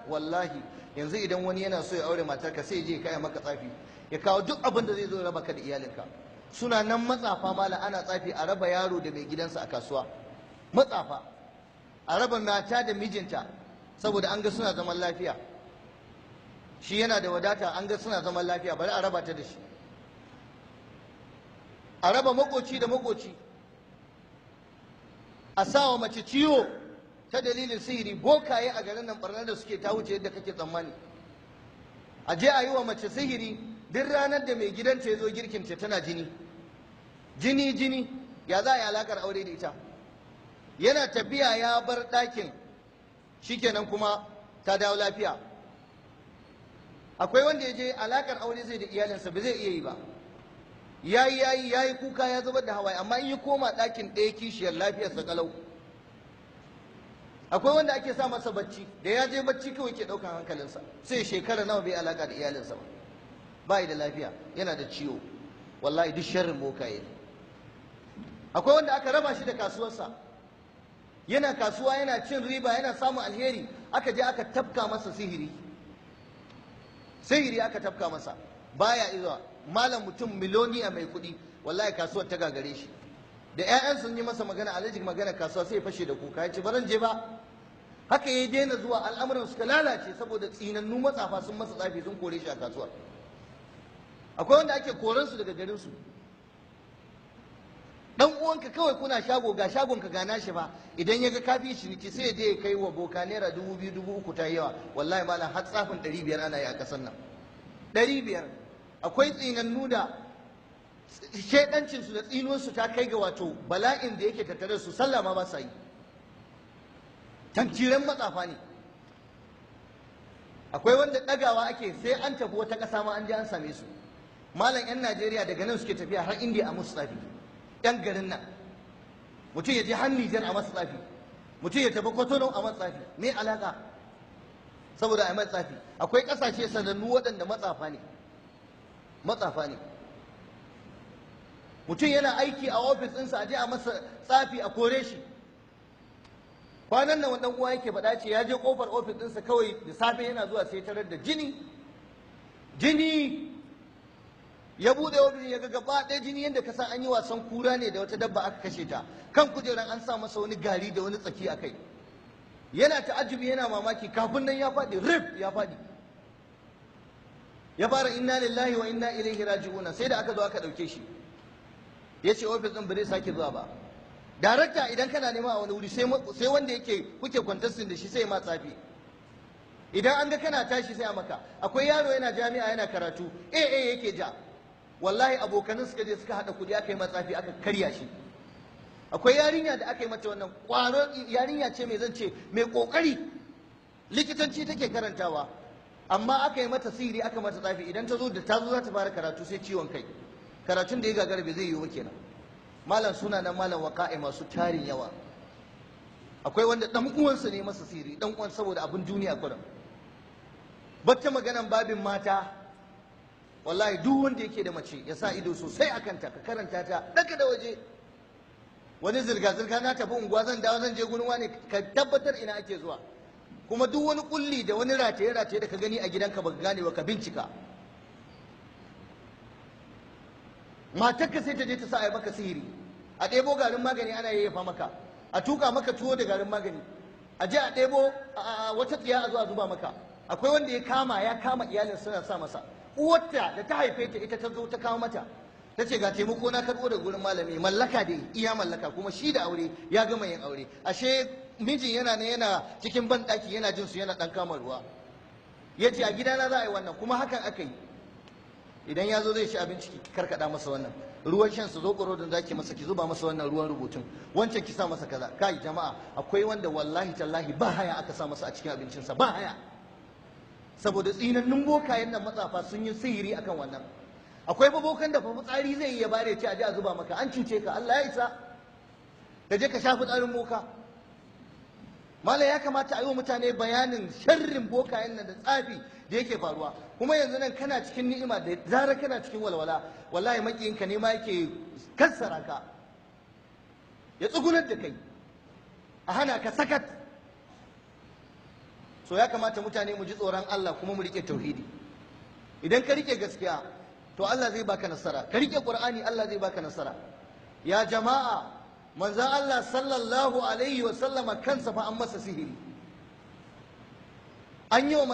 wallahi yanzu idan wani yana so ya aure matarka sai je kai maka tsafi ya kawo duk abin da zai zo raba ka da iyalinka. Suna nan matsafa mala, ana tsafi a raba yaro da mai gidansa a kasuwa, matsafa a raba mata da mijinta saboda an ga suna zaman lafiya, shi yana da wadata, an ga suna zaman lafiya, bari a raba ta da shi. A raba makoci da makoci, a sawa mace ciwo ta dalilin sihiri. Bokaye a garin nan barnar da suke ta wuce yadda kake tsammani. A je a yi wa mace sihiri, duk ranar da mai gidanta ya zo girkinta tana jini jini jini, ya za a yi alakar aure da ita? Yana tafiya ya bar ɗakin, shikenan kuma ta dawo lafiya. Akwai wanda ya je alakar aure zai da iyalinsa ba zai iya yi ba, yayi kuka ya zubar da hawaye, amma in yi koma ɗakin ɗaya kishiyar lafiyarsa kalau. Akwai wanda ake sa masa bacci, da ya je bacci kawai ke ɗaukan hankalinsa, sai shekara nawa bai alaka da iyalinsa ba yi da lafiya, yana da ciwo. Wallahi duk sharrin bokaye. Akwai wanda aka raba shi da kasuwarsa, yana kasuwa yana cin riba yana samun alheri, aka je aka tafka masa sihiri aka tafka masa, baya izuwa. Malam mutum miloniya mai kuɗi, wallahi kasuwar ta gagare shi, da 'ya'yan sun yi masa magana, alaji magana kasuwa, sai ya fashe da kuka, ya ce baran je ba. Haka ya daina zuwa, al'amuran suka lalace saboda tsinannu matsafa sun masa tsafi, sun kore shi a kasuwar. Akwai wanda ake koransu daga garinsu. Dan uwanka kawai kuna shago, ga shagonka ga nashi ba, idan ya ga kafi ciniki sai ya je ya kai wa boka naira 2000 3000 ta yawa. Wallahi malam har tsafin 500 ana yi a ƙasar nan, 500. Akwai tsinannu da shedancinsu da tsinuwarsu ta kai ga wato bala'in da yake tattare su, sallah ma ba sa yi, tantiran matsafa ne. Akwai wanda ɗagawa ake sai an tafi wata ƙasa ma an je an same su. Malam 'yan Najeriya daga nan suke tafiya har Indiya a musu tsafi, 'yan garin nan. Mutum ya je har Nijar a masa tsafi, mutum ya tafi Kotonou a masa tsafi. Me alaƙa? Saboda a masa tsafi. Akwai ƙasashe sanannu waɗanda matsafa ne, mutum yana aiki a ofis ɗinsa, a je a masa tsafi a kore shi. Kwanan nan wani uwa yake faɗa, ce ya je ƙofar ofis ɗinsa kawai da safe yana zuwa sai tarar da jini ya buɗe ofis ya ga gaba ɗaya jini, yadda ka san an yi wasan kura ne da wata dabba aka kashe ta. Kan kujeran an sa masa wani gari da wani tsaki a kai. Yana ta'ajjubi, yana mamaki, kafin nan ya faɗi rif, ya faɗi, ya fara inna lillahi wa inna ilaihi raji'una. Sai da aka zo aka ɗauke shi, ya ce ofis ɗin ba zai sake zuwa ba. Darakta idan kana nema a wani wuri, sai wanda yake kuke kwantastin da shi sai ma tsafi. Idan an ga kana tashi sai a maka. Akwai yaro yana jami'a yana karatu, yake ja, wallahi abokanin suka je suka haɗa kuɗi aka yi matsafi aka karya shi. Akwai yarinya da aka yi mata wannan, ƙwaro yarinya ce mai zance mai ƙoƙari, likitanci take karantawa, amma aka yi mata sihiri aka mata tsafi. Idan ta zo za ta fara karatu sai ciwon kai, karatun da ya gagara bai zai yiwu kenan. Malam suna nan malam waqa'i masu tarin yawa. Akwai wanda dan uwansa ne masa sihiri, dan uwan saboda abin duniya kurum. Bata maganan babin mata, wallahi duk wanda yake da mace ya sa ido sosai akan ta, ka karanta ta daga da waje. Wani zirga-zirga na tafi unguwa zan dawo zan je gurin wani, ka tabbatar ina ake zuwa. Kuma duk wani kulli da wani rataye-rataye da ka gani a gidanka baka gane ba, ka bincika. Matarka sai ta je ta sa a yi maka sihiri, a ɗebo garin magani ana yayyafa maka, a tuka maka tuwo da garin magani, a je a ɗebo wata tsiya a zo a zuba maka. Akwai wanda ya kama iyalin suna sa masa. Uwarta da ta haife ta ita ta zo ta kawo mata, ta ce ga taimako na karɓo da gurin malami, mallaka dai iya mallaka, kuma shi da aure ya gama yin aure. Ashe mijin yana ne, yana cikin banɗaki yana jin su yana ɗan kama ruwa. Ya ce a gidana za a yi wannan, kuma hakan aka yi. Idan ya zo zai ci abinci ki karkada masa wannan ruwan shan su zo ƙorodin zaki masa, ki zuba masa wannan ruwan rubutun, wancan ki sa masa kaza. Kai jama'a, akwai wanda wallahi tallahi ba haya aka sa masa a cikin abincinsa, ba haya, saboda tsinannun bokayen nan matsafa sun yi sihiri akan wannan. Akwai babokan da fa fitsari zai yi ya bare ce a je a zuba maka, an cuce ka, Allah ya isa, ka je ka sha fitsarin boka. Malam ya kamata a yi wa mutane bayanin sharrin bokayen nan da tsafi da yake faruwa. Kuma yanzu nan kana cikin ni'ima, da zarar kana cikin walwala, wallahi makiyinka ne ma yake kassara ka, ya tsugunar da kai, a hana ka sakat. so ya kamata mutane mu ji tsoron Allah kuma mu rike tauhidi. Idan ka rike gaskiya to Allah zai baka nasara, ka rike Qur'ani Allah zai baka nasara. Ya jama'a, manzon Allah sallallahu alaihi wa sallama kansa fa an masa sihiri, an yi wa